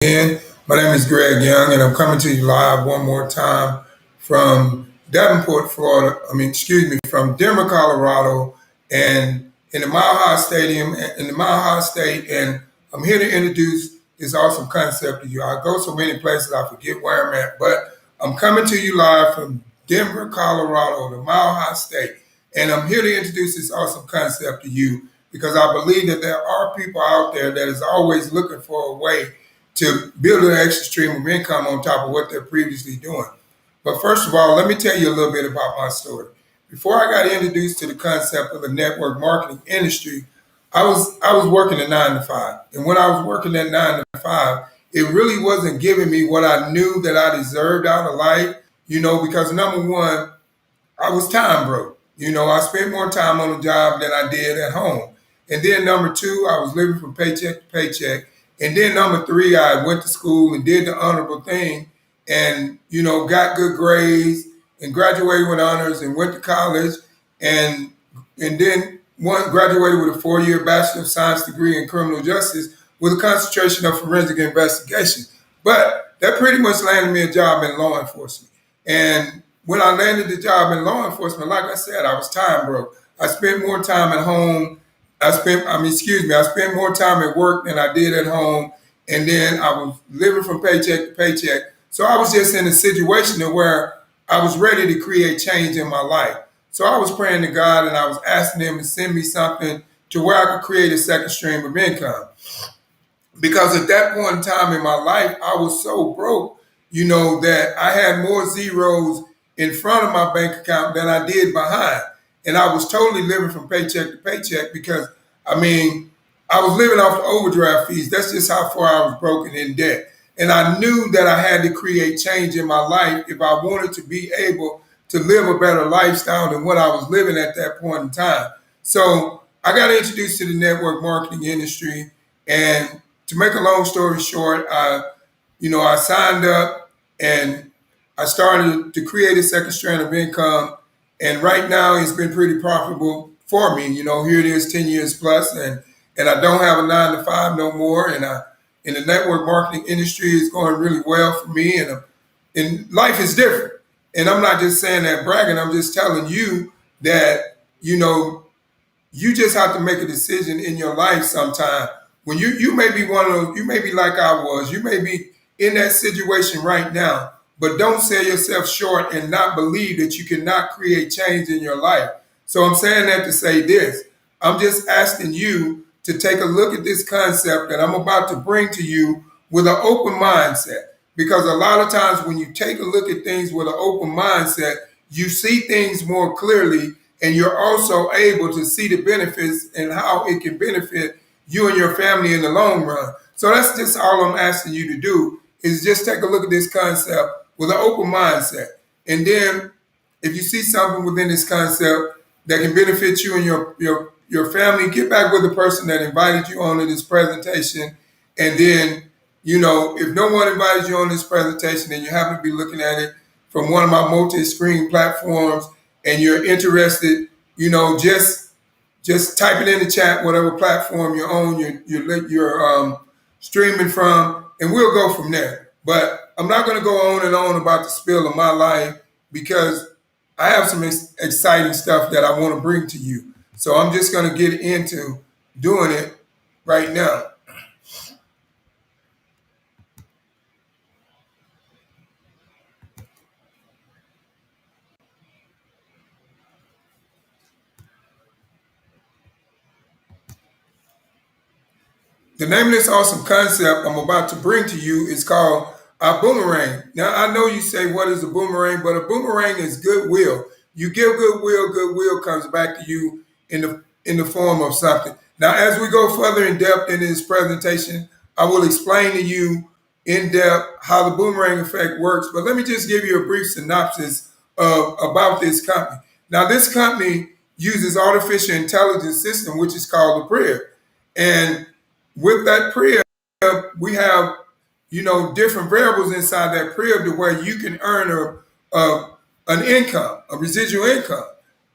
again. My name is Greg Young, and I'm coming to you live one more time from Davenport, Florida. From Denver, Colorado, and in the Mile High Stadium, in the Mile High State. And I'm here to introduce this awesome concept to you. I go so many places, I forget where I'm at, but I'm coming to you live from Denver, Colorado, the Mile High State. And I'm here to introduce this awesome concept to you because I believe that there are people out there that is always looking for a way to build an extra stream of income on top of what they're previously doing. But first of all, let me tell you a little bit about my story. Before I got introduced to the concept of the network marketing industry, I was working a 9 to 5. And when I was working that 9 to 5, it really wasn't giving me what I knew that I deserved out of life, because number one, I was time broke. I spent more time on the job than I did at home. And then number two, I was living from paycheck to paycheck. And then number three, I went to school and did the honorable thing and, got good grades and graduated with honors and went to college and then one graduated with a 4-year Bachelor of Science degree in criminal justice with a concentration of forensic investigation. But that pretty much landed me a job in law enforcement. And when I landed the job in law enforcement, like I said, I was time broke. I spent more time at home. I spent more time at work than I did at home. And then I was living from paycheck to paycheck. So I was just in a situation where I was ready to create change in my life. So I was praying to God and I was asking him to send me something to where I could create a second stream of income. Because at that point in time in my life, I was so broke, that I had more zeros in front of my bank account than I did behind. And I was totally living from paycheck to paycheck because, I was living off the overdraft fees. That's just how far I was broken in debt. And I knew that I had to create change in my life if I wanted to be able to live a better lifestyle than what I was living at that point in time. So I got introduced to the network marketing industry. And to make a long story short, I signed up and I started to create a second strand of income. And right now it's been pretty profitable for me. Here it is 10 years plus and I don't have a 9 to 5 no more. And in the network marketing industry is going really well for me and life is different. And I'm not just saying that bragging, I'm just telling you that, you just have to make a decision in your life sometime. When you may be one of those, you may be like I was, you may be in that situation right now, but don't sell yourself short and not believe that you cannot create change in your life. So I'm saying that to say this. I'm just asking you to take a look at this concept that I'm about to bring to you with an open mindset. Because a lot of times when you take a look at things with an open mindset, you see things more clearly and you're also able to see the benefits and how it can benefit you and your family in the long run. So that's just all I'm asking you to do is just take a look at this concept with an open mindset. And then if you see something within this concept that can benefit you and your family, get back with the person that invited you on to this presentation. And then, if no one invited you on this presentation and you happen to be looking at it from one of my multi-screen platforms and you're interested, just type it in the chat, whatever platform you're on, you're streaming from, and we'll go from there. But I'm not going to go on and on about the spill of my life because I have some exciting stuff that I want to bring to you. So I'm just going to get into doing it right now. The name of this awesome concept I'm about to bring to you is called a boomerang. Now, I know you say, what is a boomerang? But a boomerang is goodwill. You give goodwill, goodwill comes back to you in the form of something. Now, as we go further in depth in this presentation, I will explain to you in depth how the boomerang effect works. But let me just give you a brief synopsis about this company. Now, this company uses artificial intelligence system, which is called the P.R.I.B. And with that P.R.I.B, we have, different variables inside that P.R.I.B to where you can earn an income, a residual income.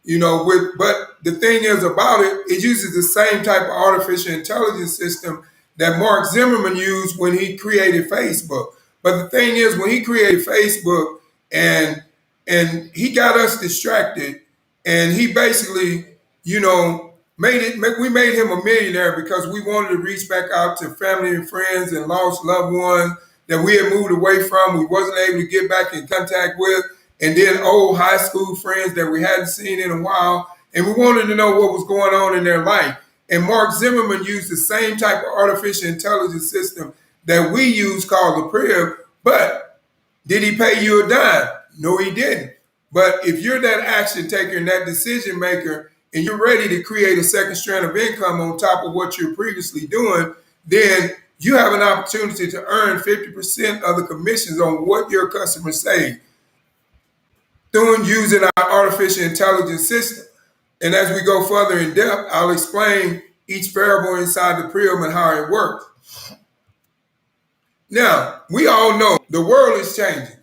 But the thing is about it, it uses the same type of artificial intelligence system that Mark Zimmerman used when he created Facebook. But the thing is, when he created Facebook and he got us distracted, and he basically, we made him a millionaire because we wanted to reach back out to family and friends and lost loved ones that we had moved away from, we wasn't able to get back in contact with, and then old high school friends that we hadn't seen in a while, and we wanted to know what was going on in their life. And Mark Zimmerman used the same type of artificial intelligence system that we use called the P.R.I.B, but did he pay you a dime? No, he didn't. But if you're that action taker and that decision maker, and you're ready to create a second strand of income on top of what you're previously doing, then you have an opportunity to earn 50% of the commissions on what your customers say through using our artificial intelligence system. And as we go further in depth, I'll explain each variable inside the P.R.I.B and how it works. Now, we all know the world is changing.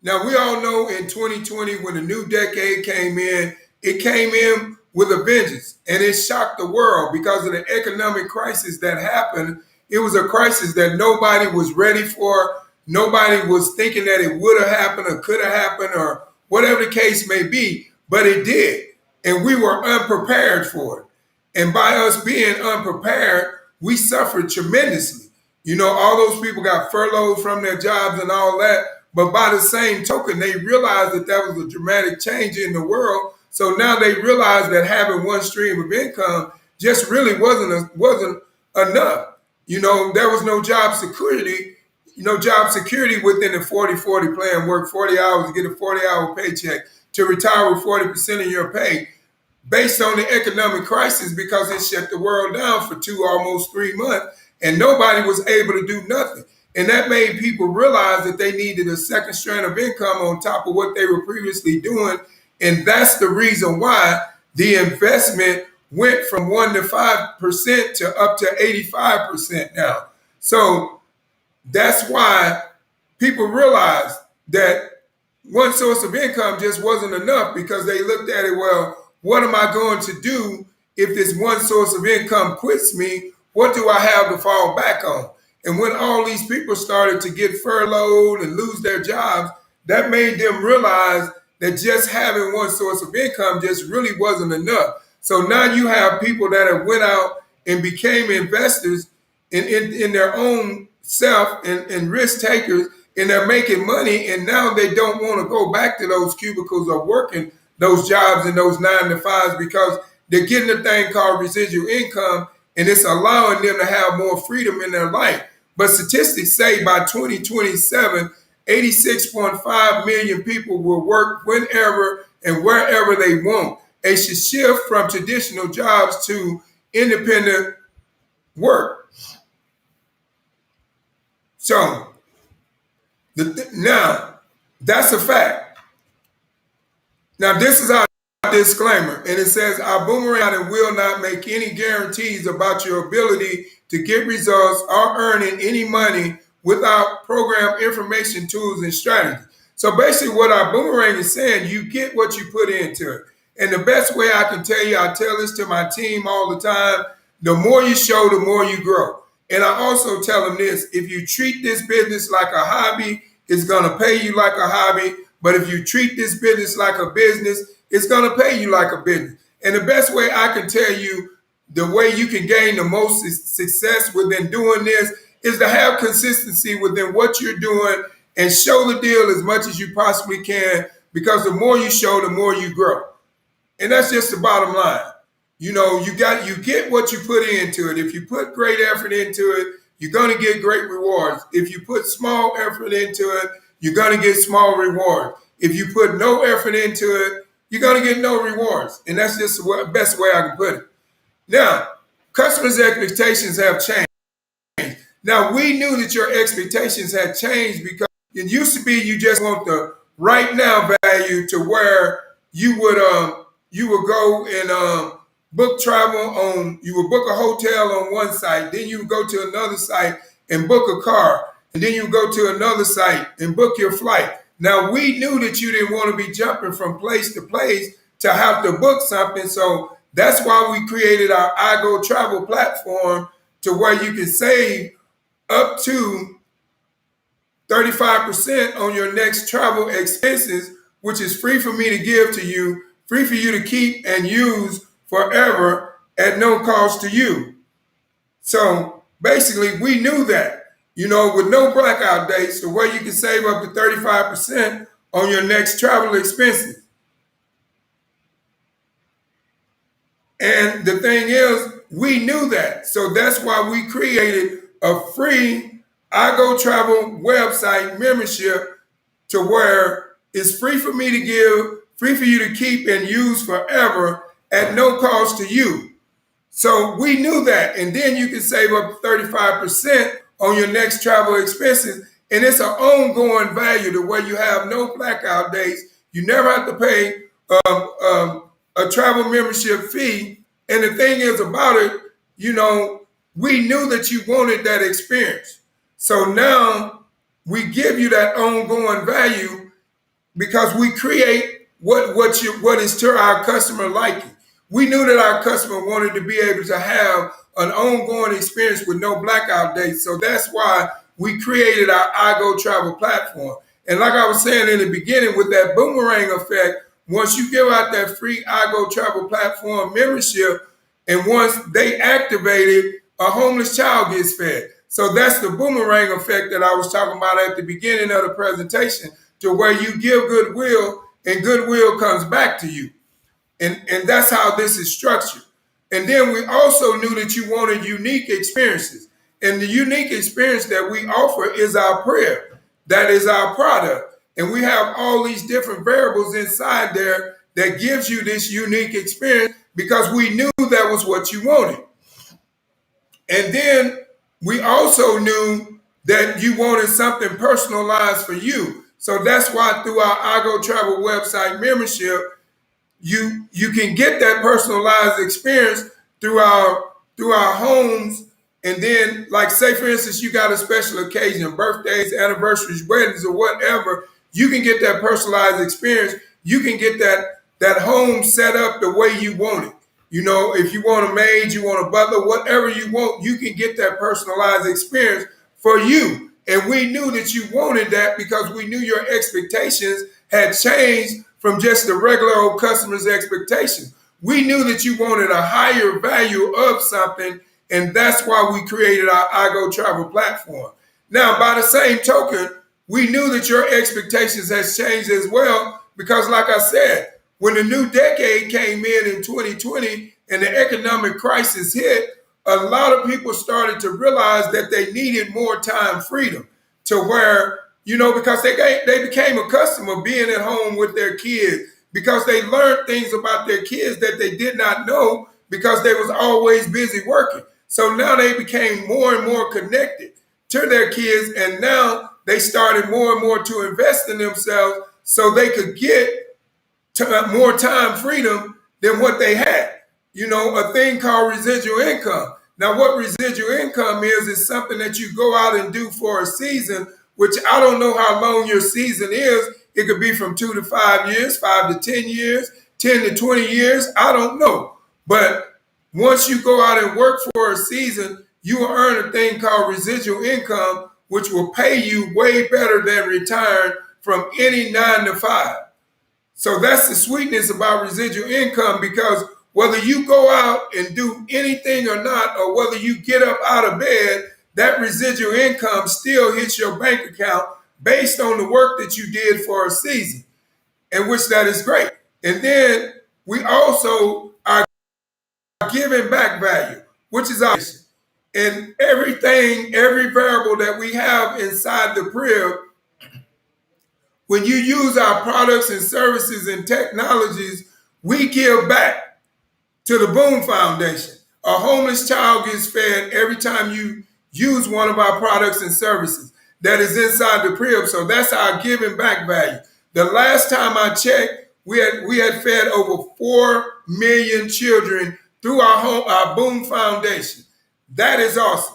Now, we all know in 2020, when the new decade came in, it came in with a vengeance, and it shocked the world because of the economic crisis that happened. It was a crisis that nobody was ready for. Nobody was thinking that it would have happened or could have happened or whatever the case may be, but it did. And we were unprepared for it. And by us being unprepared, we suffered tremendously. All those people got furloughed from their jobs and all that. But by the same token, they realized that that was a dramatic change in the world. So now they realize that having one stream of income just really wasn't enough. There was no job security. Job security within the 40-40 plan, work 40 hours to get a 40-hour paycheck, to retire with 40% of your pay, based on the economic crisis, because it shut the world down for almost 3 months, and nobody was able to do nothing. And that made people realize that they needed a second strand of income on top of what they were previously doing. And that's the reason why the investment went from 1 to 5% to up to 85% now. So that's why people realized that one source of income just wasn't enough, because they looked at it, well, what am I going to do if this one source of income quits me? What do I have to fall back on? And when all these people started to get furloughed and lose their jobs, that made them realize that just having one source of income just really wasn't enough. So now you have people that have went out and became investors in their own self and risk takers, and they're making money, and now they don't want to go back to those cubicles of working those jobs and those 9 to 5s, because they're getting a thing called residual income, and it's allowing them to have more freedom in their life. But statistics say by 2027, 86.5 million people will work whenever and wherever they want. They should shift from traditional jobs to independent work. So now that's a fact. Now this is our disclaimer, and it says our boomerang and will not make any guarantees about your ability to get results or earning any money without program information, tools, and strategy. So basically what our boomerang is saying, you get what you put into it. And the best way I can tell you, I tell this to my team all the time, the more you show, the more you grow. And I also tell them this: if you treat this business like a hobby, it's going to pay you like a hobby. But if you treat this business like a business, it's going to pay you like a business. And the best way I can tell you the way you can gain the most success within doing this is to have consistency within what you're doing and show the deal as much as you possibly can, because the more you show, the more you grow. And that's just the bottom line. You get what you put into it. If you put great effort into it, you're going to get great rewards. If you put small effort into it, you're going to get small rewards. If you put no effort into it, you're going to get no rewards. And that's just the best way I can put it. Now, customers' expectations have changed. Now, we knew that your expectations had changed, because it used to be you just want the right now value, to where you would go and book travel on, you would book a hotel on one site, then you would go to another site and book a car, and then you would go to another site and book your flight. Now, we knew that you didn't want to be jumping from place to place to have to book something, so that's why we created our I Go Travel platform to where you can save up to 35% on your next travel expenses, which is free for me to give to you, free for you to keep and use forever at no cost to you. So basically, we knew that, with no blackout dates, the way you can save up to 35% on your next travel expenses. And the thing is, we knew that. So that's why we created a free I Go Travel website membership to where it's free for me to give, free for you to keep and use forever at no cost to you. So we knew that. And then you can save up to 35% on your next travel expenses. And it's an ongoing value to where you have no blackout dates. You never have to pay a travel membership fee. And the thing is about it, we knew that you wanted that experience. So now we give you that ongoing value because we create what is to our customer liking. We knew that our customer wanted to be able to have an ongoing experience with no blackout dates. So that's why we created our I Go Travel platform. And like I was saying in the beginning, with that boomerang effect, once you give out that free I Go Travel platform membership, and once they activate it, a homeless child gets fed. So that's the boomerang effect that I was talking about at the beginning of the presentation, to where you give goodwill and goodwill comes back to you. And that's how this is structured. And then we also knew that you wanted unique experiences. And the unique experience that we offer is our prayer. That is our product. And we have all these different variables inside there that gives you this unique experience because we knew that was what you wanted. And then we also knew that you wanted something personalized for you. So that's why through our I Go Travel website membership, you can get that personalized experience through our homes. And then, like, say for instance, you got a special occasion, birthdays, anniversaries, weddings, or whatever, you can get that personalized experience. You can get that home set up the way you want it. If you want a maid, you want a butler, whatever you want, you can get that personalized experience for you. And we knew that you wanted that because we knew your expectations had changed from just the regular old customer's expectations. We knew that you wanted a higher value of something, and that's why we created our I Go Travel platform. Now, by the same token, we knew that your expectations has changed as well because, like I said, when the new decade came in 2020 and the economic crisis hit, a lot of people started to realize that they needed more time freedom to where, because they became accustomed to being at home with their kids because they learned things about their kids that they did not know because they was always busy working. So now they became more and more connected to their kids, and now they started more and more to invest in themselves so they could get more time freedom than what they had. A thing called residual income. Now, what residual income is something that you go out and do for a season, which I don't know how long your season is. It could be from 2 to 5 years, 5 to 10 years, 10 to 20 years. I don't know. But once you go out and work for a season, you will earn a thing called residual income, which will pay you way better than retiring from any 9 to 5. So that's the sweetness about residual income, because whether you go out and do anything or not, or whether you get up out of bed, that residual income still hits your bank account based on the work that you did for a season, and which that is great. And then we also are giving back value, which is our mission. And everything, every variable that we have inside the P.R.I.B, when you use our products and services and technologies, we give back to the Boom Foundation. A homeless child gets fed every time you use one of our products and services that is inside the P.R.I.B. So that's our giving back value. The last time I checked, we had fed over 4 million children through our Boom Foundation. That is awesome.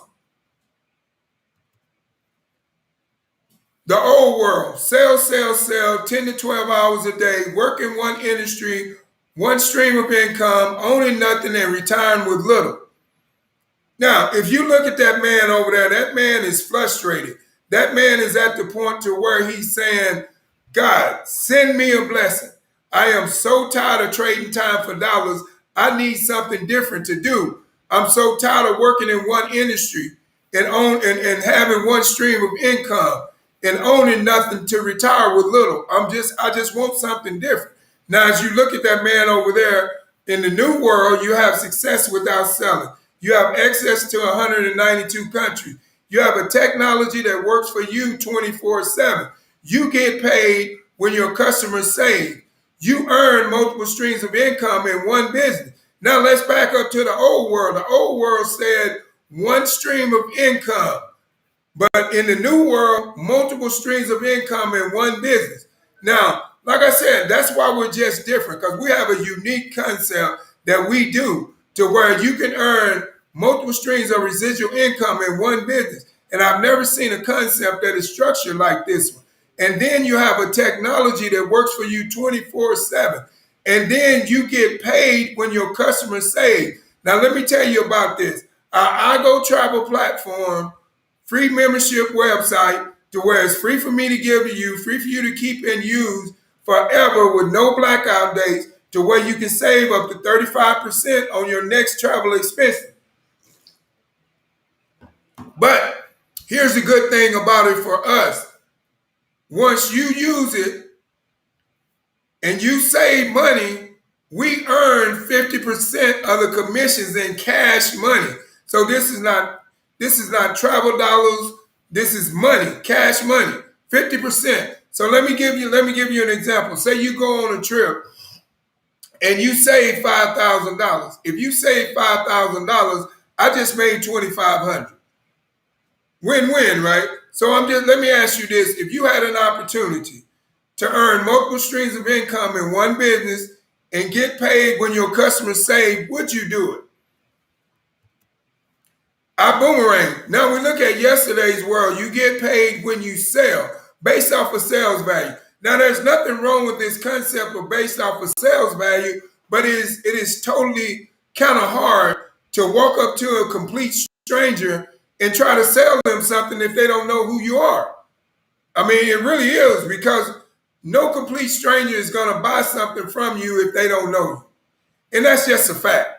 The old world, sell, 10 to 12 hours a day, work in one industry, one stream of income, owning nothing and retiring with little. Now, if you look at that man over there, that man is frustrated. That man is at the point to where he's saying, God, send me a blessing. I am so tired of trading time for dollars. I need something different to do. I'm so tired of working in one industry and having one stream of income and owning nothing to retire with little. I just want something different. Now, as you look at that man over there in the new world, you have success without selling. You have access to 192 countries. You have a technology that works for you 24/7. You get paid when your customers save. You earn multiple streams of income in one business. Now let's back up to the old world. The old world said one stream of income. But in the new world, multiple streams of income in one business. Now, like I said, that's why we're just different, because we have a unique concept that we do to where you can earn multiple streams of residual income in one business. And I've never seen a concept that is structured like this one. And then you have a technology that works for you 24/7. And then you get paid when your customers save. Now, let me tell you about this. Our iGo Travel platform, free membership website to where it's free for me to give to you, free for you to keep and use forever with no blackout dates, to where you can save up to 35% on your next travel expenses. But here's the good thing about it for us. Once you use it and you save money, we earn 50% of the commissions in cash money. So this is not travel dollars. This is money, cash money, 50%. So let me give you an example. Say you go on a trip and you save $5,000. If you save $5,000, I just made 2,500. Win-win, right? So let me ask you this. If you had an opportunity to earn multiple streams of income in one business and get paid when your customers save, would you do it? I boomerang. Now we look at yesterday's world. You get paid when you sell based off of sales value. Now there's nothing wrong with this concept of based off of sales value, but it is totally kind of hard to walk up to a complete stranger and try to sell them something if they don't know who you are. I mean, it really is, because no complete stranger is going to buy something from you if they don't know you. And that's just a fact.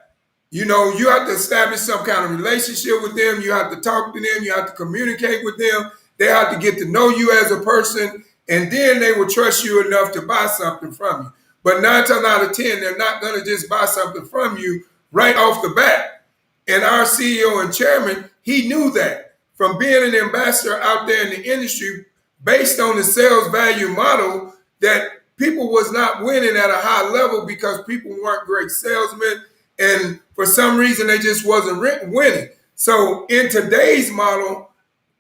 You have to establish some kind of relationship with them. You have to talk to them. You have to communicate with them. They have to get to know you as a person, and then they will trust you enough to buy something from you. But 9 times out of 10, they're not going to just buy something from you right off the bat. And our CEO and chairman, he knew that from being an ambassador out there in the industry, based on the sales value model, that people was not winning at a high level because people weren't great salesmen, and for some reason they just wasn't winning. So in today's model,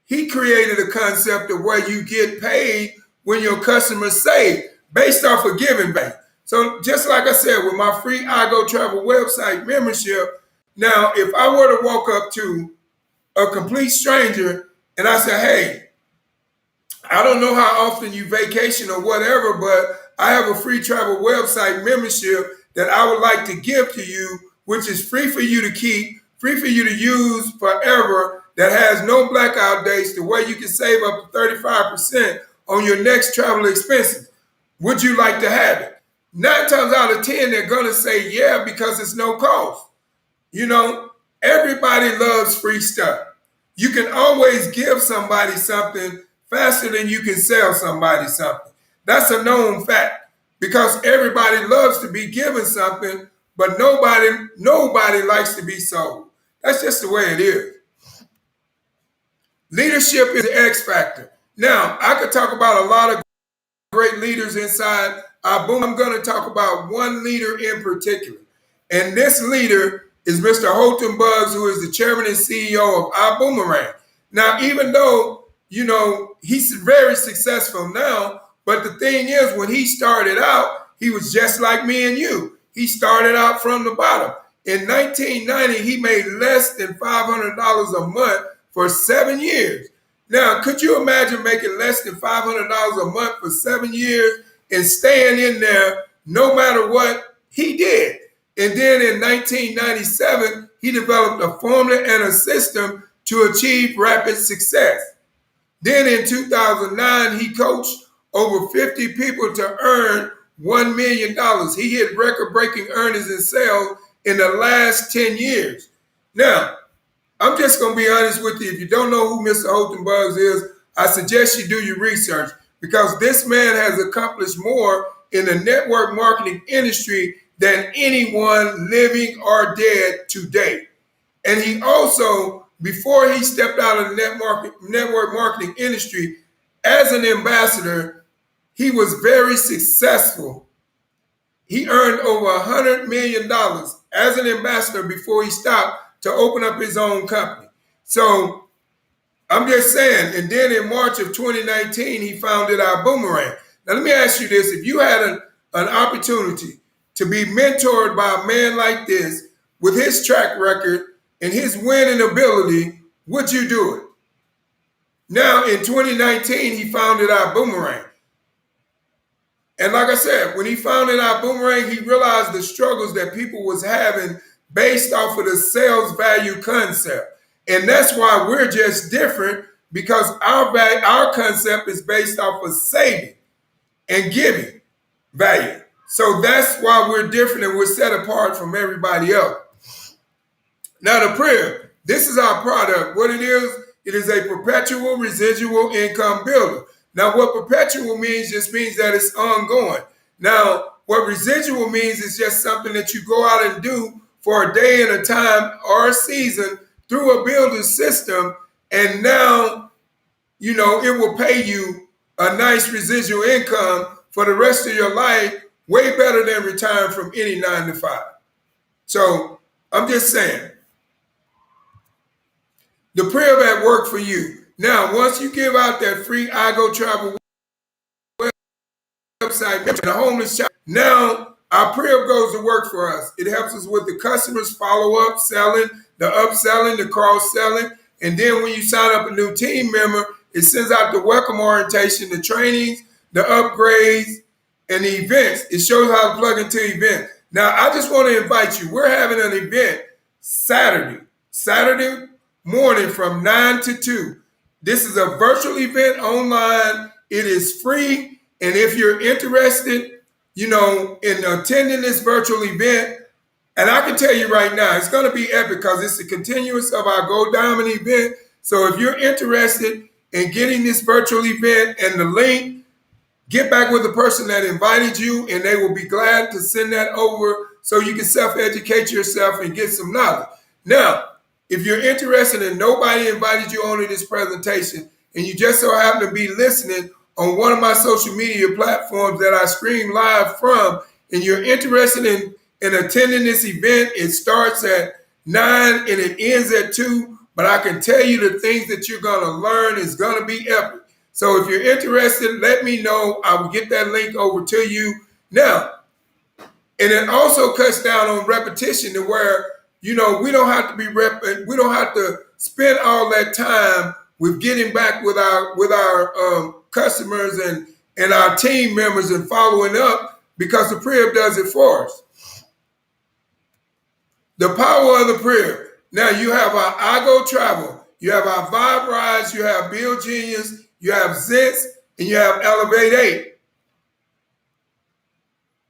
he created a concept of where you get paid when your customers save based off of giving back. So just like I said, with my free iGo Travel website membership, now if I were to walk up to a complete stranger and I say, hey, I don't know how often you vacation or whatever, but I have a free travel website membership that I would like to give to you, which is free for you to keep, free for you to use forever, that has no blackout dates, the way you can save up to 35% on your next travel expenses. Would you like to have it? 9 times out of 10, they're going to say yeah, because it's no cost. Everybody loves free stuff. You can always give somebody something faster than you can sell somebody something. That's a known fact, because everybody loves to be given something, but nobody likes to be sold. That's just the way it is. Leadership is the X factor. Now, I could talk about a lot of great leaders inside our boom. I'm going to talk about one leader in particular. And this leader is Mr. Holton Buggs, who is the chairman and CEO of our Boomerang. Now, even though, he's very successful now, but the thing is, when he started out, he was just like me and you. He started out from the bottom. In 1990, he made less than $500 a month for 7 years. Now, could you imagine making less than $500 a month for 7 years and staying in there no matter what? He did. And then in 1997, he developed a formula and a system to achieve rapid success. Then in 2009, he coached over 50 people to earn $1 million. He hit record-breaking earnings in sales in the last 10 years. Now, I'm just going to be honest with you. If you don't know who Mr. Holton Buggs is, I suggest you do your research because this man has accomplished more in the network marketing industry than anyone living or dead today. And he also, before he stepped out of the network marketing industry, as an ambassador, he was very successful. He earned over $100 million as an ambassador before he stopped to open up his own company. So I'm just saying, and then in March of 2019, he founded our Boomerang. Now, let me ask you this. If you had an opportunity to be mentored by a man like this with his track record and his winning ability, would you do it? Now, in 2019, he founded our Boomerang. And like I said, when he founded our Boomerang, he realized the struggles that people was having based off of the sales value concept. And that's why we're just different because our concept is based off of saving and giving value. So that's why we're different and we're set apart from everybody else. Now the P.R.I.B, this is our product. What it is a perpetual residual income builder. Now what perpetual means just means that it's ongoing. Now what residual means is just something that you go out and do for a day and a time or a season through a builder system, and now it will pay you a nice residual income for the rest of your life, way better than retiring from any 9 to 5. So I'm just saying, the P.R.I.B at work for you. Now, once you give out that free I Go Travel website, the homeless child, now our P.R.I.B goes to work for us. It helps us with the customers follow-up, selling, the upselling, the cross-selling, and then when you sign up a new team member, it sends out the welcome orientation, the trainings, the upgrades, and the events. It shows how to plug into events. Now, I just want to invite you. We're having an event Saturday morning from 9 to 2. This is a virtual event online. It is free. And if you're interested, in attending this virtual event, and I can tell you right now, it's going to be epic because it's a continuous of our Gold Diamond event. So if you're interested in getting this virtual event and the link, get back with the person that invited you and they will be glad to send that over so you can self-educate yourself and get some knowledge. Now, if you're interested and nobody invited you onto this presentation and you just so happen to be listening on one of my social media platforms that I stream live from, and you're interested in attending this event, it starts at 9 and it ends at 2, but I can tell you the things that you're going to learn is going to be epic. So if you're interested, let me know. I will get that link over to you. Now, and it also cuts down on repetition to where, we don't have to we don't have to spend all that time with getting back with our customers and our team members and following up because the P.R.I.B does it for us. The power of the P.R.I.B. Now you have our I Go Travel, you have our Vibe Rise, you have Bill Genius, you have Zits, and you have Elevate 8.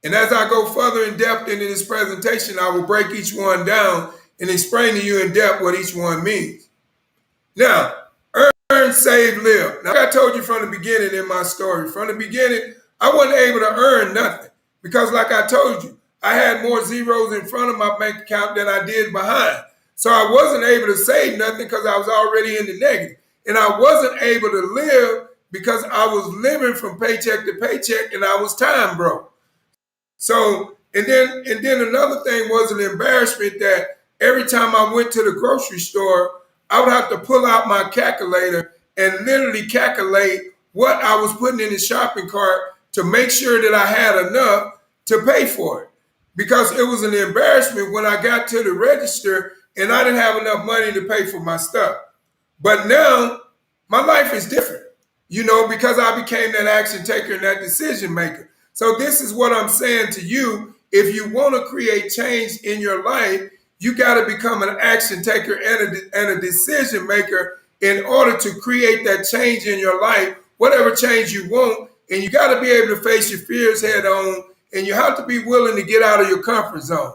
And as I go further in depth into this presentation, I will break each one down and explain to you in depth what each one means. Now, earn, save, live. Now, like I told you from the beginning in my story, from the beginning, I wasn't able to earn nothing because like I told you, I had more zeros in front of my bank account than I did behind. So I wasn't able to save nothing because I was already in the negative. And I wasn't able to live because I was living from paycheck to paycheck and I was time broke. So, and then another thing was an embarrassment that every time I went to the grocery store, I would have to pull out my calculator and literally calculate what I was putting in the shopping cart to make sure that I had enough to pay for it. Because it was an embarrassment when I got to the register and I didn't have enough money to pay for my stuff. But now my life is different, because I became that action taker and that decision maker. So this is what I'm saying to you. If you want to create change in your life, you got to become an action taker and a decision maker in order to create that change in your life, whatever change you want. And you got to be able to face your fears head on, and you have to be willing to get out of your comfort zone.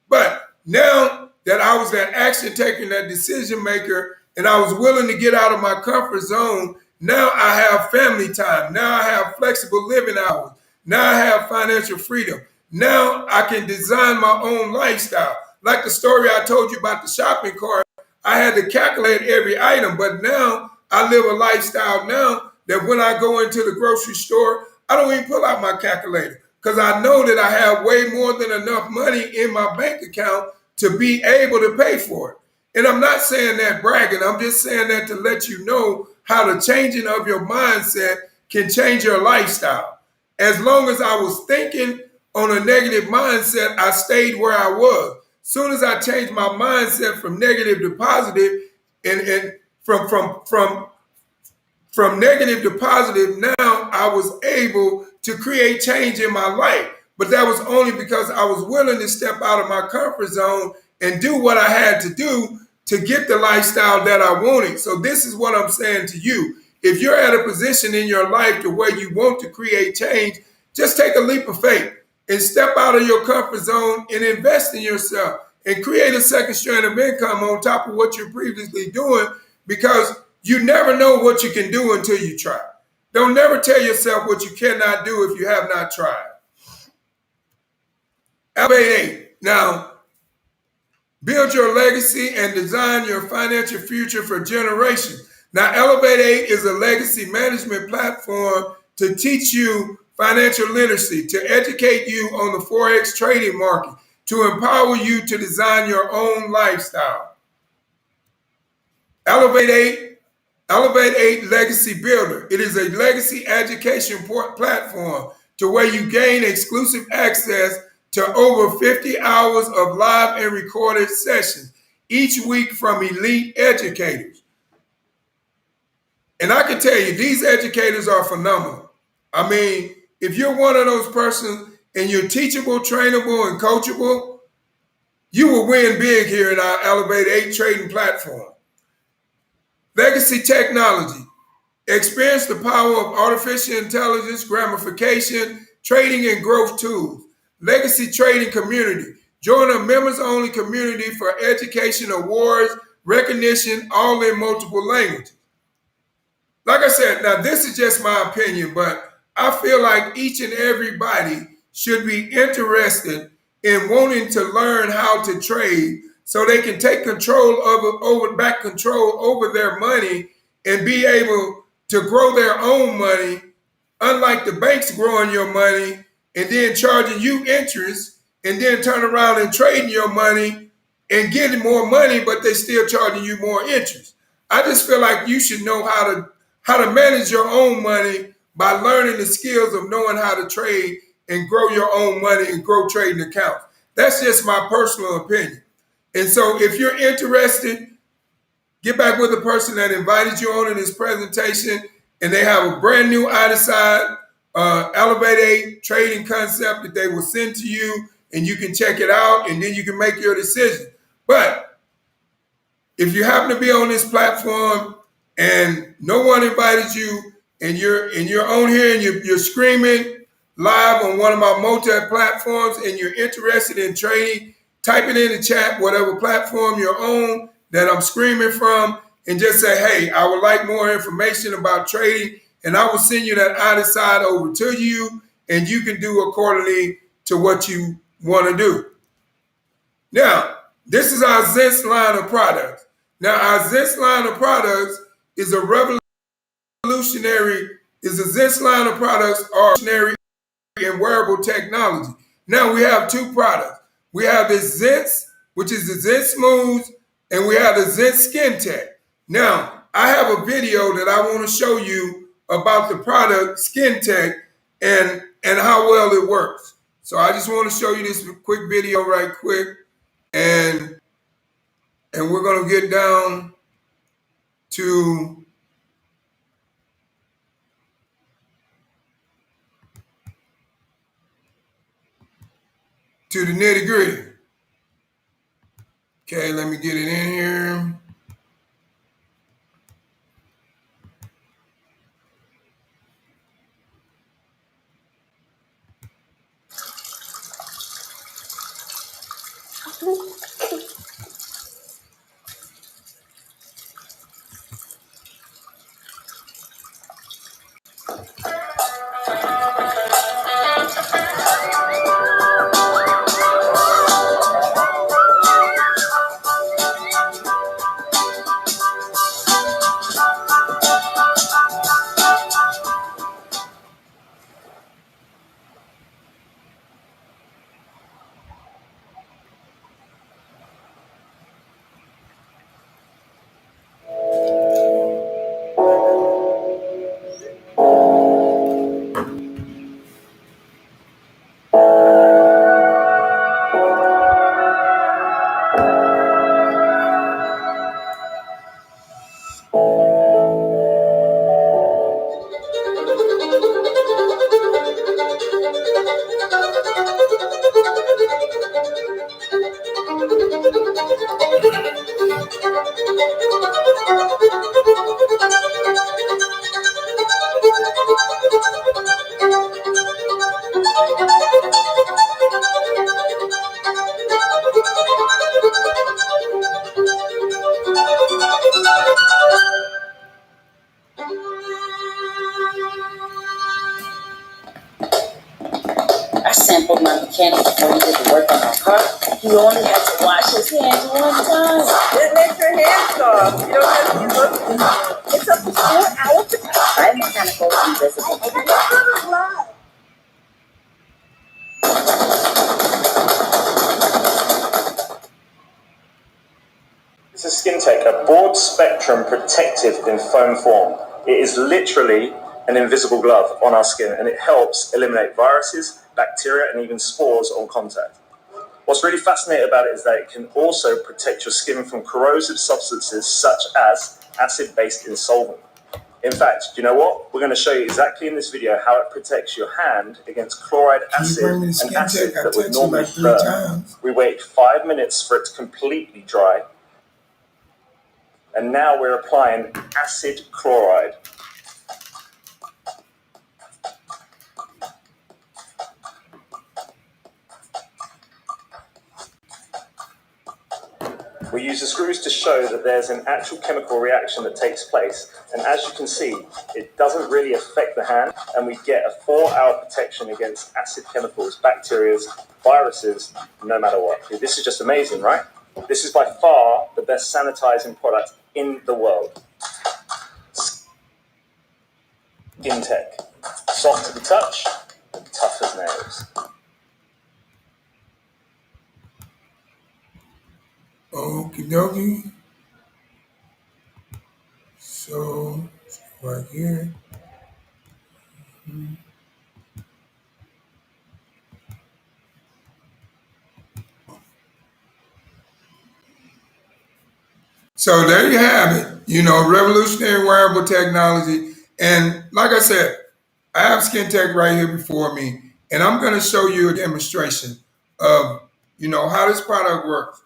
But now that I was that action taker, that decision maker, and I was willing to get out of my comfort zone, now I have family time. Now I have flexible living hours. Now I have financial freedom. Now I can design my own lifestyle. Like the story I told you about the shopping cart, I had to calculate every item, but now I live a lifestyle now that when I go into the grocery store, I don't even pull out my calculator because I know that I have way more than enough money in my bank account to be able to pay for it. And I'm not saying that bragging, I'm just saying that to let you know how the changing of your mindset can change your lifestyle. As long as I was thinking on a negative mindset, I stayed where I was. Soon as I changed my mindset from negative to positive, and from negative to positive, now I was able to create change in my life. But that was only because I was willing to step out of my comfort zone and do what I had to do to get the lifestyle that I wanted. So this is what I'm saying to you. If you're at a position in your life to where you want to create change, just take a leap of faith and step out of your comfort zone and invest in yourself and create a second strand of income on top of what you're previously doing, because you never know what you can do until you try. Don't never tell yourself what you cannot do if you have not tried. Elevate 8. Now, build your legacy and design your financial future for generations. Now, Elevate 8 is a legacy management platform to teach you financial literacy, to educate you on the Forex trading market, to empower you to design your own lifestyle. Elevate 8, Elevate 8 Legacy Builder. It is a legacy education platform to where you gain exclusive access to over 50 hours of live and recorded sessions each week from elite educators. And I can tell you, these educators are phenomenal. I mean, if you're one of those persons and you're teachable, trainable, and coachable, you will win big here in our Elevate 8 trading platform. Legacy Technology. Experience the power of artificial intelligence, gamification, trading, and growth tools. Legacy Trading Community. Join a members-only community for education, awards, recognition, all in multiple languages. Like I said, now this is just my opinion, but I feel like each and everybody should be interested in wanting to learn how to trade so they can take back control over their money and be able to grow their own money, unlike the banks growing your money and then charging you interest and then turn around and trading your money and getting more money, but they still charging you more interest. I just feel like you should know how to manage your own money by learning the skills of knowing how to trade and grow your own money and grow trading accounts. That's just my personal opinion. And so if you're interested, get back with the person that invited you on in this presentation, and they have a brand new I Decide Elevate 8 trading concept that they will send to you, and you can check it out, and then you can make your decision. But if you happen to be on this platform and no one invited you, and you're on here and you're screaming live on one of my multi platforms, and you're interested in trading, type it in the chat, whatever platform you're on that I'm screaming from, and just say, hey, I would like more information about trading, and I will send you that I Decide over to you, and you can do accordingly to what you want to do. Now, this is our Zest line of products. Now, our Zest line of products is a revolutionary, Zest line of products are revolutionary in wearable technology. Now, we have two products. We have the Zest, which is the Zest Smooth, and we have the Zest Skin Tech. Now, I have a video that I want to show you about the product Skin Tech and how well it works. So I just want to show you this quick video right quick, and we're going to get down to the nitty gritty. Okay, let me get it in here. I sampled my mechanic before he did the work on my car. He only had to wash his hands one time. It makes your hands soft. You don't have to use lotion. It's up to 4 hours. Try mechanical invisible. It's a skin tech, a broad spectrum protective in foam form. It is literally an invisible glove on our skin, and it helps eliminate viruses, bacteria, and even spores on contact. What's really fascinating about it is that it can also protect your skin from corrosive substances such as acid-based insolvent. In fact, do you know what? We're going to show you exactly in this video how it protects your hand against chloride acid and acid that would normally burn. We wait 5 minutes for it to completely dry. And now we're applying acid chloride. We use the screws to show that there's an actual chemical reaction that takes place. And as you can see, it doesn't really affect the hand, and we get a 4-hour protection against acid chemicals, bacteria, viruses, no matter what. This is just amazing, right? This is by far the best sanitizing product in the world. Skin tech. Soft to the touch, tough as nails. Okie dokie. So, right here. So there you have it. Revolutionary wearable technology. And like I said, I have Skin Tech right here before me, and I'm going to show you a demonstration of, how this product works.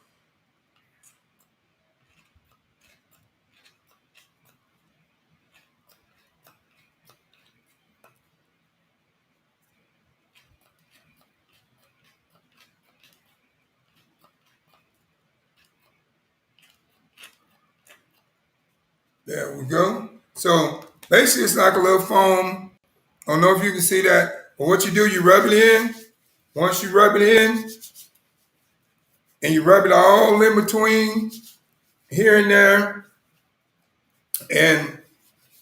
There we go. So basically, it's like a little foam. I don't know if you can see that, but what you do, you rub it in. Once you rub it in, and you rub it all in between here and there, and it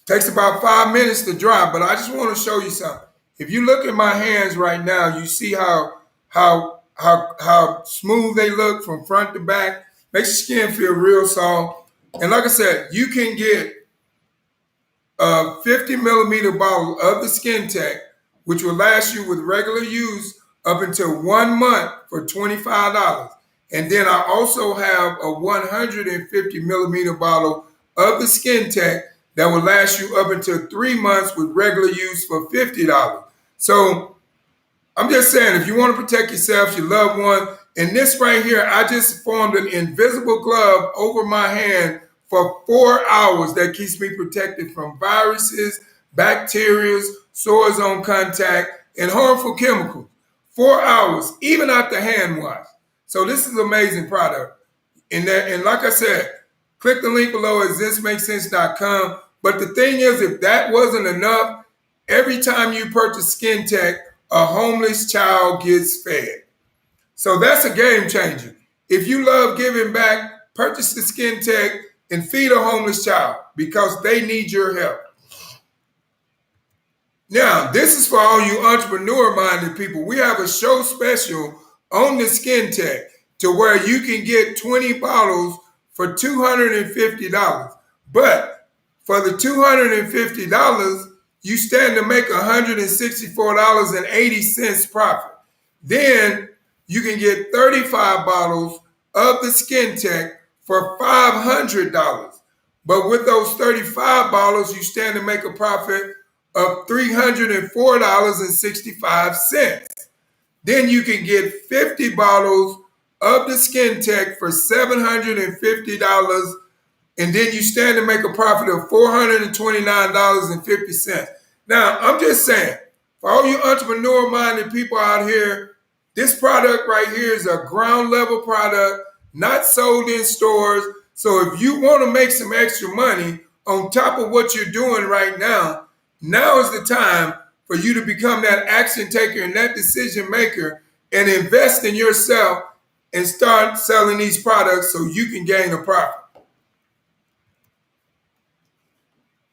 takes about 5 minutes to dry. But I just want to show you something. If you look at my hands right now, you see how smooth they look from front to back. Makes your skin feel real soft. And like I said, you can get a 50 millimeter bottle of the Skin Tech, which will last you with regular use up until 1 month for $25. And then I also have a 150 millimeter bottle of the Skin Tech that will last you up until 3 months with regular use for $50. So I'm just saying, if you want to protect yourself, your loved one, And this right here, I just formed an invisible glove over my hand for 4 hours that keeps me protected from viruses, bacteria, sores on contact, and harmful chemicals. 4 hours, even after hand wash. So this is an amazing product. And like I said, click the link below at thismakesense.com. But the thing is, if that wasn't enough, every time you purchase Skin Tech, a homeless child gets fed. So that's a game changer. If you love giving back, purchase the Skin Tech and feed a homeless child because they need your help. Now, this is for all you entrepreneur-minded people. We have a show special on the Skin Tech to where you can get 20 bottles for $250. But for the $250, you stand to make $164.80 profit. Then you can get 35 bottles of the Skin Tech for $500. But with those 35 bottles, you stand to make a profit of $304.65. Then you can get 50 bottles of the Skin Tech for $750, and then you stand to make a profit of $429.50. Now, I'm just saying, for all you entrepreneur-minded people out here, this product right here is a ground level product, not sold in stores. So if you want to make some extra money on top of what you're doing right now, now is the time for you to become that action taker and that decision maker and invest in yourself and start selling these products so you can gain a profit.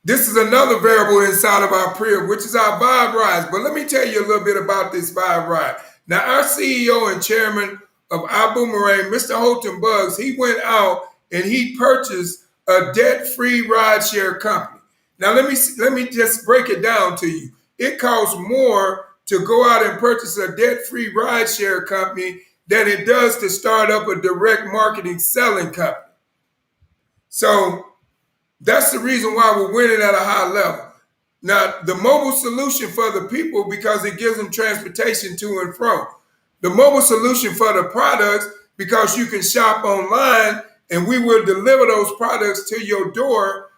This is another variable inside of our P.R.I.B, which is our Vibe Rise. But let me tell you a little bit about this Vibe Rise. Now, our CEO and chairman of our Boomerang, Mr. Holton Buggs, he went out and he purchased a debt-free rideshare company. Now, let me just break it down to you. It costs more to go out and purchase a debt-free rideshare company than it does to start up a direct marketing selling company. So that's the reason why we're winning at a high level. Now, the mobile solution for the people, because it gives them transportation to and from. The mobile solution for the products, because you can shop online and we will deliver those products to your door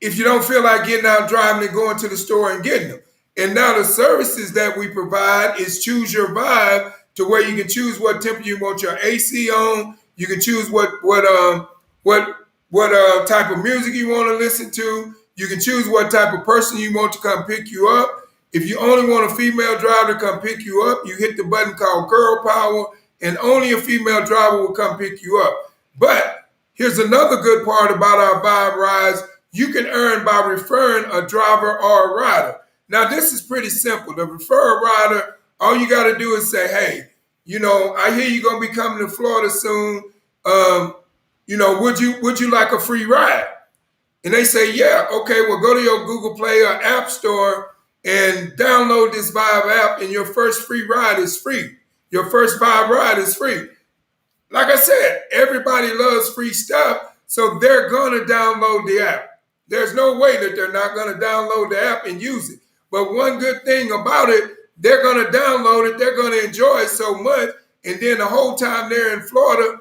if you don't feel like getting out driving and going to the store and getting them. And now the services that we provide is choose your vibe, to where you can choose what temperature you want your AC on. You can choose what type of music you want to listen to. You can choose what type of person you want to come pick you up. If you only want a female driver to come pick you up, you hit the button called Girl Power, and only a female driver will come pick you up. But here's another good part about our Vibe Rise. You can earn by referring a driver or a rider. Now, this is pretty simple. To refer a rider, all you got to do is say, hey, I hear you're going to be coming to Florida soon. Would you like a free ride? And they say, yeah, okay, well, go to your Google Play or App Store and download this Vibe app, and your first free ride is free. Your first Vibe ride is free. Like I said, everybody loves free stuff, so they're going to download the app. There's no way that they're not going to download the app and use it. But one good thing about it, they're going to download it, they're going to enjoy it so much, and then the whole time they're in Florida,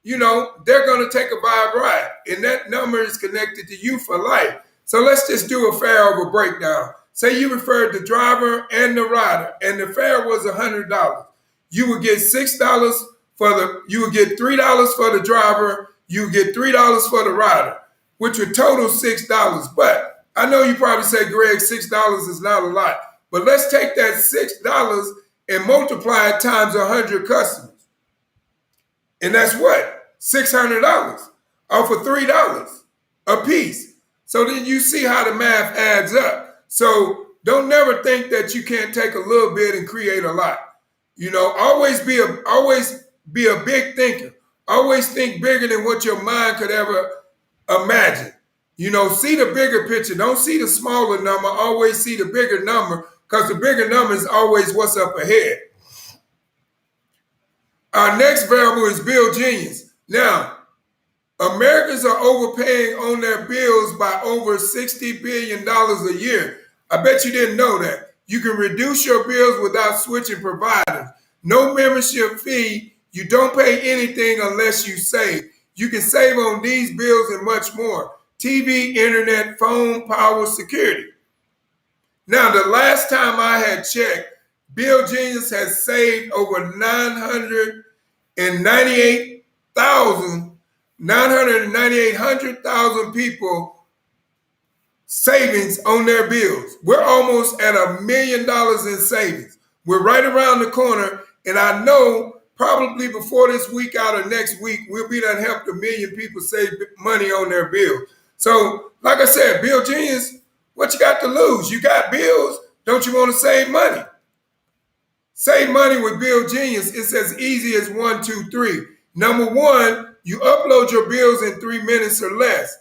they're going to take a Vibe ride, and that number is connected to you for life. So let's just do a fare over breakdown. Say you referred the driver and the rider, and the fare was $100. You would get $3 for the driver, you would get $3 for the rider, which would total $6. But I know you probably say, Greg, $6 is not a lot. But let's take that $6 and multiply it times 100 customers. And that's what? $600 off of $3 a piece. So then you see how the math adds up. So don't never think that you can't take a little bit and create a lot. Always be a big thinker. Always think bigger than what your mind could ever imagine. See the bigger picture. Don't see the smaller number. Always see the bigger number, because the bigger number is always what's up ahead. Our next variable is bill genius. Now, Americans are overpaying on their bills by over $60 billion a year. I bet you didn't know that. You can reduce your bills without switching providers. no membership fee. You don't pay anything unless you save. You can save on these bills and much more. TV, internet, phone, power, security. Now, the last time I had checked, Bill Genius has saved over 998,000 people savings on their bills. We're almost at $1 million in savings. We're right around the corner, and I know probably before this week out or next week, we'll be done helped 1 million people save money on their bills. So, like I said, Bill Genius, what you got to lose? You got bills. Don't you want to save money? Save money with Bill Genius. It's as easy as 1, 2, 3. Number one, you upload your bills in 3 minutes or less.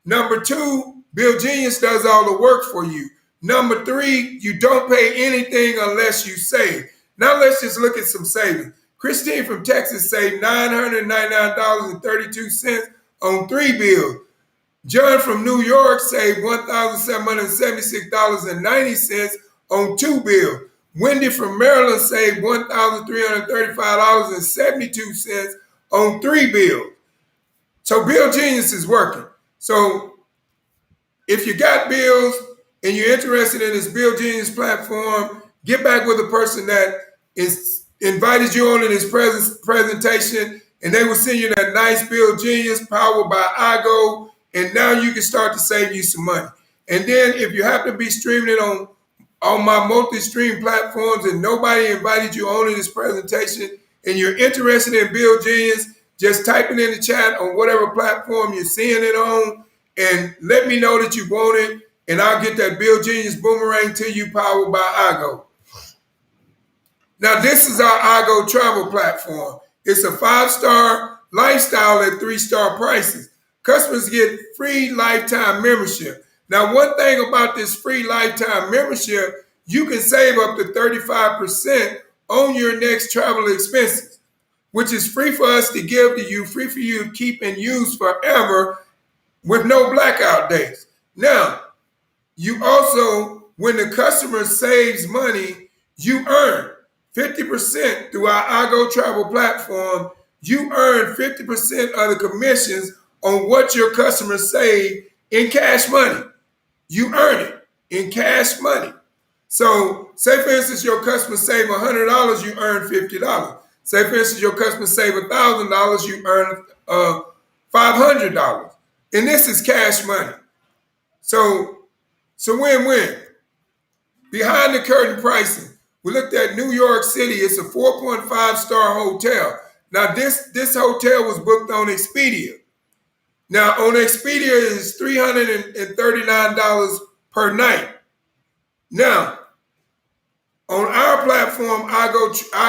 Number two, Bill Genius does all the work for you. Number three, you don't pay anything unless you save. Now let's just look at some savings. Christine from Texas saved $999.32 on 3 bills. John from New York saved $1,776.90 on 2 bills. Wendy from Maryland saved $1,335.72 on 3 bills. So Bill Genius is working. So if you got bills and you're interested in this Bill Genius platform, get back with the person that is invited you on in this presentation, and they will send you that nice Bill Genius powered by iGo, and now you can start to save you some money. And then if you happen to be streaming it on my multi-stream platforms and nobody invited you on in this presentation and you're interested in Bill Genius, just type it in the chat on whatever platform you're seeing it on and let me know that you want it, and I'll get that Bill Genius boomerang to you powered by iGo. Now, this is our iGo travel platform. It's a 5-star lifestyle at 3-star prices. Customers get free lifetime membership. Now, one thing about this free lifetime membership, you can save up to 35% on your next travel expenses, which is free for us to give to you, free for you to keep and use forever with no blackout dates. Now, you also, when the customer saves money, you earn 50% through our iGo travel platform. You earn 50% of the commissions on what your customers save in cash money. You earn it in cash money. So, say for instance, your customer save $100, you earn $50. Say for instance, your customer save $1,000, you earn $500. And this is cash money. So win-win. Behind the curtain pricing, we looked at New York City. It's a 4.5-star hotel. Now, this hotel was booked on Expedia. Now, on Expedia, it's $339 per night. Now, on our platform, I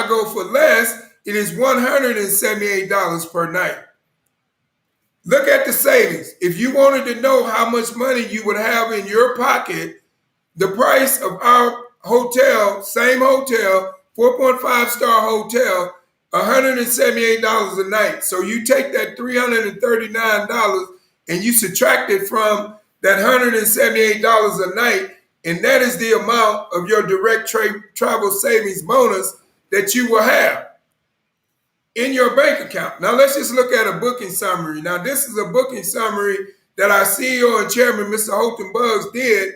go for less, it is $178 per night. Look at the savings. If you wanted to know how much money you would have in your pocket, the price of our hotel, same hotel, 4.5-star hotel, $178 a night. So you take that $339 and you subtract it from that $178 a night, and that is the amount of your direct travel savings bonus that you will have in your bank account. Now let's just look at a booking summary. Now this is a booking summary that our CEO and chairman, Mr. Holton Buggs, did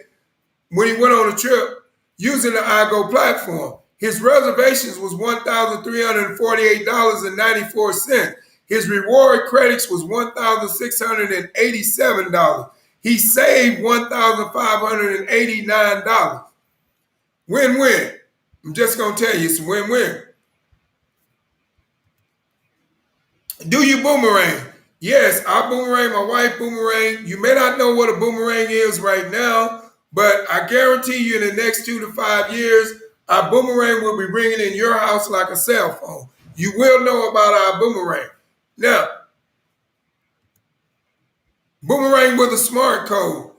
when he went on a trip using the iGo platform. His reservations was $1,348.94. His reward credits was $1,687. He saved $1,589. Win-win. I'm just going to tell you, it's a win-win. Do you boomerang? Yes, I boomerang, my wife boomerang. You may not know what a boomerang is right now, but I guarantee you in the next 2 to 5 years, our boomerang will be ringing in your house like a cell phone. You will know about our boomerang. Now, boomerang with a smart code.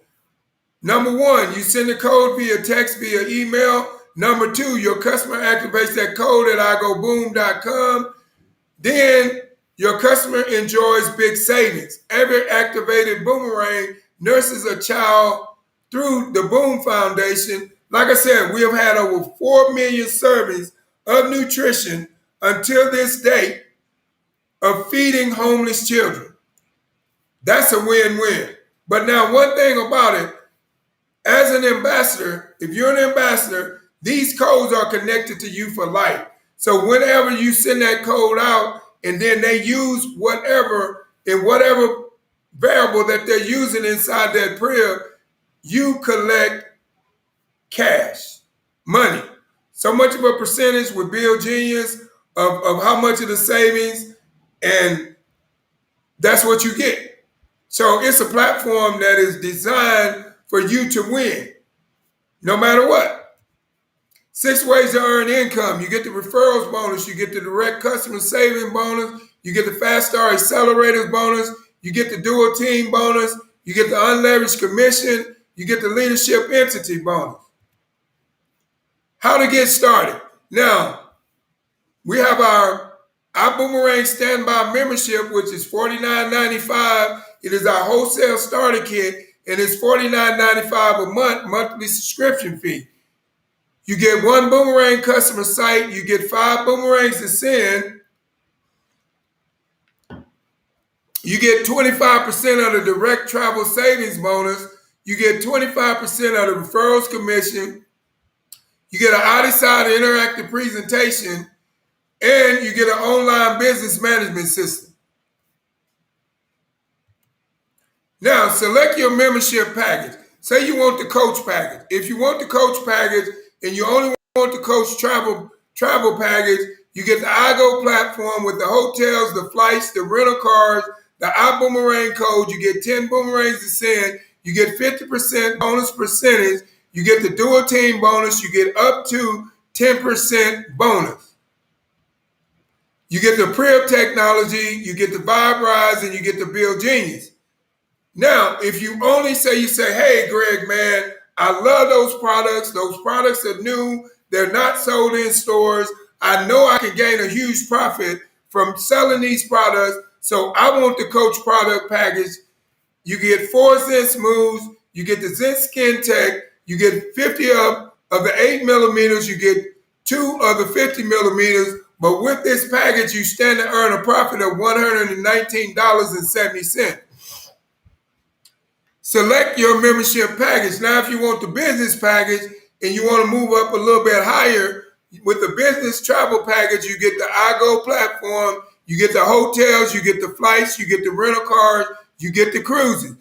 Number one, you send the code via text, via email. Number two, your customer activates that code at igoboom.com. Then your customer enjoys big savings. Every activated boomerang nurses a child through the Boom Foundation. Like I said, we have had over 4 million servings of nutrition until this date of feeding homeless children. That's a win-win. But now, one thing about it, as an ambassador, if you're an ambassador, these codes are connected to you for life. So whenever you send that code out and then they use whatever in whatever variable that they're using inside that P.R.I.B, you collect cash, money. So much of a percentage with Bill Genius of how much of the savings, and that's what you get. So it's a platform that is designed for you to win, no matter what. 6 ways to earn income. You get the referrals bonus, you get the direct customer saving bonus, you get the fast star accelerators bonus, you get the dual team bonus, you get the unleveraged commission, you get the leadership entity bonus. How to get started. Now, we have our Boomerang Standby membership, which is $49.95. It is our wholesale starter kit, and it's $49.95 a month, monthly subscription fee. You get 1 Boomerang customer site, you get 5 boomerangs to send, you get 25% of the direct travel savings bonus, you get 25% of the referrals commission, you get an out-of-side interactive presentation, and you get an online business management system. Now, select your membership package. Say you want the coach package. If you want the coach package and you only want the coach travel package, you get the iGo platform with the hotels, the flights, the rental cars, the iBoomerang code. You get 10 boomerangs to send. You get 50% bonus percentage. You get the dual team bonus. You get up to 10% bonus. You get the P.R.I.B technology. You get the P.R.I.B, and you get the Bill Genius. Now, if you only say, hey, Greg, man, I love those products. Those products are new. They're not sold in stores. I know I can gain a huge profit from selling these products. So I want the Coach product package. You get 4 Zen Smooths. You get the Zen Skin Tech. You get 50 of the 8 millimeters. You get 2 of the 50 millimeters. But with this package, you stand to earn a profit of $119.70. Select your membership package. Now, if you want the business package and you want to move up a little bit higher, with the business travel package, you get the iGo platform, you get the hotels, you get the flights, you get the rental cars, you get the cruises.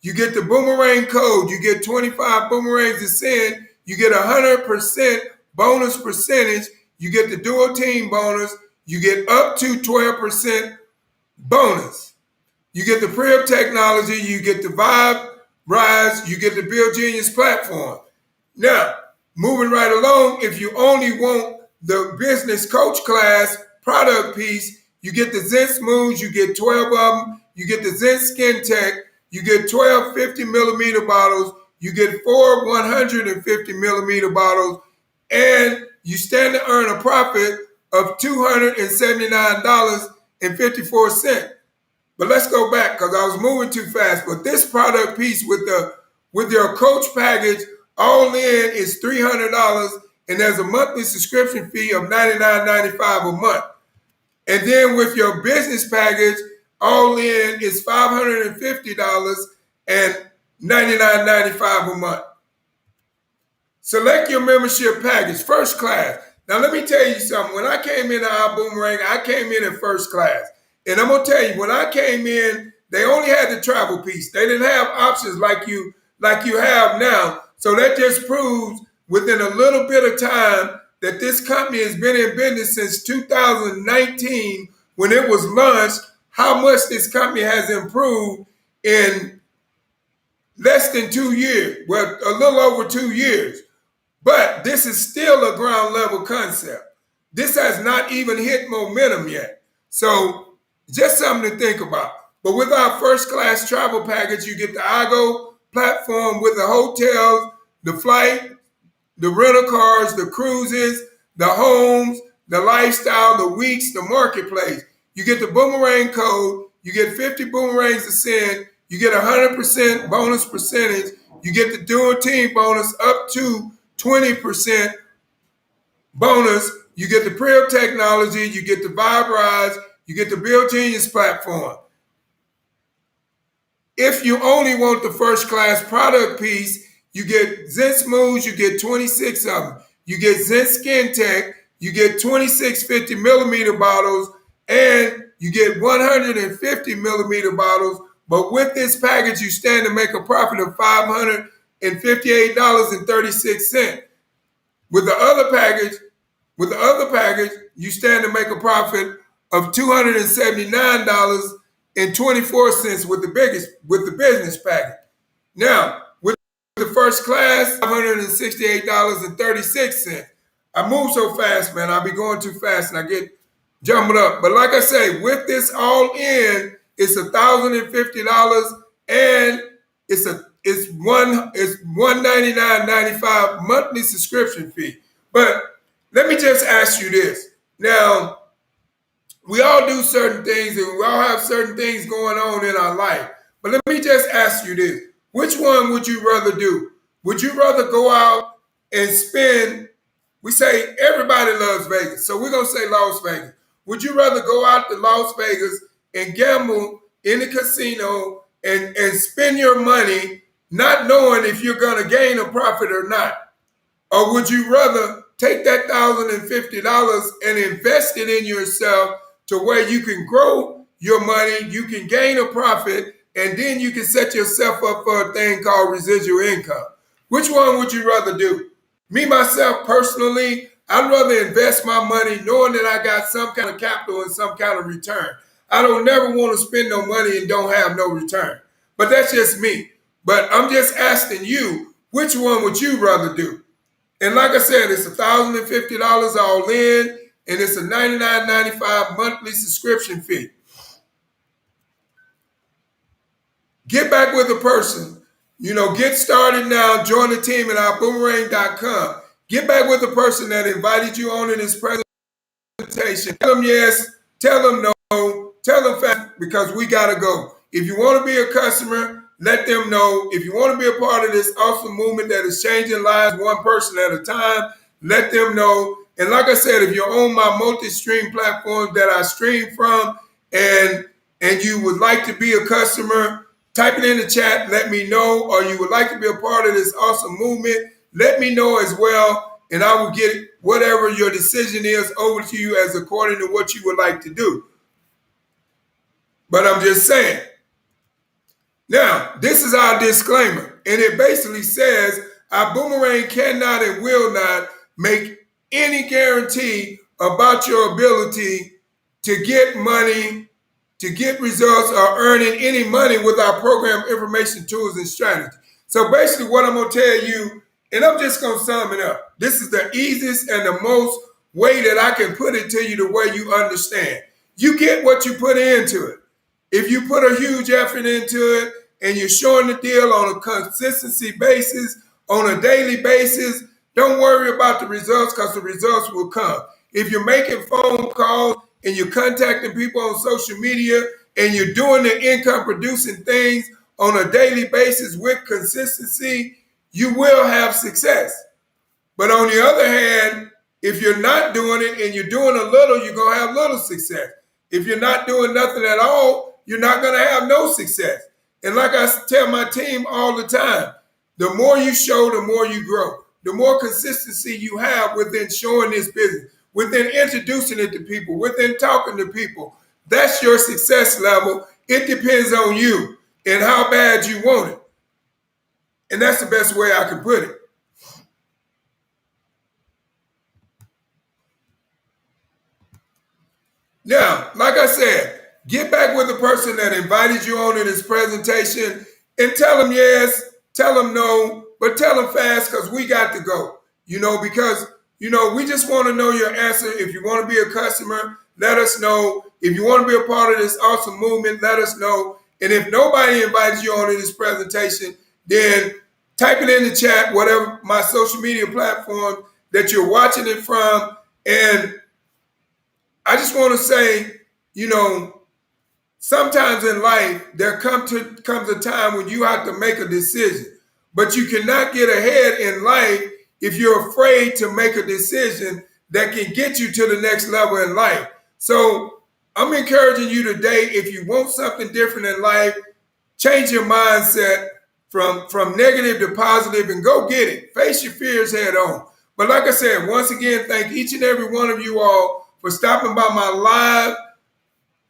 You get the boomerang code, you get 25 boomerangs to send, you get 100% bonus percentage, you get the dual team bonus, you get up to 12% bonus. You get the P.R.I.B technology, you get the Vibe Rise, you get the Bill Genius platform. Now, moving right along, if you only want the business coach class product piece, you get the Zen Smooths, you get 12 of them, you get the Zen Skin Tech, you get 12 50 millimeter bottles, you get 4 150 millimeter bottles, and you stand to earn a profit of $279.54. But let's go back because I was moving too fast. But this product piece with your coach package, all in is $300, and there's a monthly subscription fee of $99.95 a month. And then with your business package, all in is $550 and $99.95 a month. Select your membership package, first class. Now let me tell you something. When I came into our Boomerang, I came in first class. And I'm gonna tell you, when I came in, they only had the travel piece. They didn't have options like you have now. So that just proves within a little bit of time that this company has been in business since 2019 when it was launched, how much this company has improved in less than 2 years. Well, a little over 2 years. But this is still a ground level concept. This has not even hit momentum yet. So just something to think about. But with our first class travel package, you get the iGo platform with the hotels, the flight, the rental cars, the cruises, the homes, the lifestyle, the weeks, the marketplace. You get the boomerang code, you get 50 boomerangs to send, you get 100% bonus percentage, you get the dual team bonus up to 20% bonus, You get the P.R.I.B technology, you get the Vibe Rise, you get the Build Genius platform. If you only want the first class product piece, you get Zen Smooths, you get 26 of them. You get Zen Skin Tech, you get 26 50 millimeter bottles, and you get 150 millimeter bottles. But with this package, you stand to make a profit of $558.36. With the other package, you stand to make a profit of $279.24 with the business package. Now, with the first class, $568.36. I move so fast, man. I be going too fast and I get jumbled up. But like I say, with this all in, it's $1,050 and it's $199.95 monthly subscription fee. But let me just ask you this. Now, we all do certain things and we all have certain things going on in our life. But let me just ask you this. Which one would you rather do? Would you rather go out and spend, we say everybody loves Vegas, so we're going to say Las Vegas. Would you rather go out to Las Vegas and gamble in the casino and spend your money not knowing if you're going to gain a profit or not? Or would you rather take that $1,050 and invest it in yourself to where you can grow your money, you can gain a profit, and then you can set yourself up for a thing called residual income? Which one would you rather do? Me, myself, personally, I'd rather invest my money knowing that I got some kind of capital and some kind of return. I don't never want to spend no money and don't have no return. But that's just me. But I'm just asking you, which one would you rather do? And like I said, it's $1,050 all in, and it's a $99.95 monthly subscription fee. Get back with a person. Get started now. Join the team at outboomerang.com. Get back with the person that invited you on in this presentation. Tell them yes, tell them no, tell them fast, because we got to go. If you want to be a customer, let them know. If you want to be a part of this awesome movement that is changing lives one person at a time, let them know. And like I said, if you're on my multi-stream platform that I stream from and you would like to be a customer, type it in the chat, let me know. Or you would like to be a part of this awesome movement, let me know as well. And I will get whatever your decision is over to you as according to what you would like to do. But I'm just saying. Now, this is our disclaimer, and it basically says our boomerang cannot and will not make any guarantee about your ability to get money, to get results, or earning any money with our program information, tools, and strategy. So basically what I'm going to tell you, and I'm just going to sum it up. This is the easiest and the most way that I can put it to you the way you understand. You get what you put into it. If you put a huge effort into it and you're showing the deal on a consistency basis, on a daily basis, don't worry about the results, because the results will come. If you're making phone calls and you're contacting people on social media and you're doing the income producing things on a daily basis with consistency, you will have success. But on the other hand, if you're not doing it and you're doing a little, you're going to have little success. If you're not doing nothing at all, you're not going to have no success. And like I tell my team all the time, the more you show, the more you grow. The more consistency you have within showing this business, within introducing it to people, within talking to people, that's your success level. It depends on you and how bad you want it. And that's the best way I can put it. Now, like I said, get back with the person that invited you on to this presentation and tell them yes, tell them no, but tell them fast, because we got to go. Because we just want to know your answer. If you want to be a customer, let us know. If you want to be a part of this awesome movement, let us know. And if nobody invites you on to this presentation, then type it in the chat, whatever my social media platform that you're watching it from. And I just want to say, sometimes in life, there comes a time when you have to make a decision. But you cannot get ahead in life if you're afraid to make a decision that can get you to the next level in life. So I'm encouraging you today, if you want something different in life, change your mindset from negative to positive and go get it. Face your fears head on. But like I said, once again, thank each and every one of you all for stopping by my live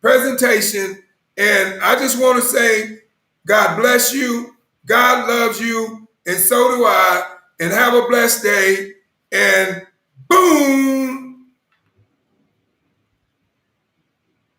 presentation. And I just want to say, God bless you. God loves you. And so do I. And have a blessed day. And boom.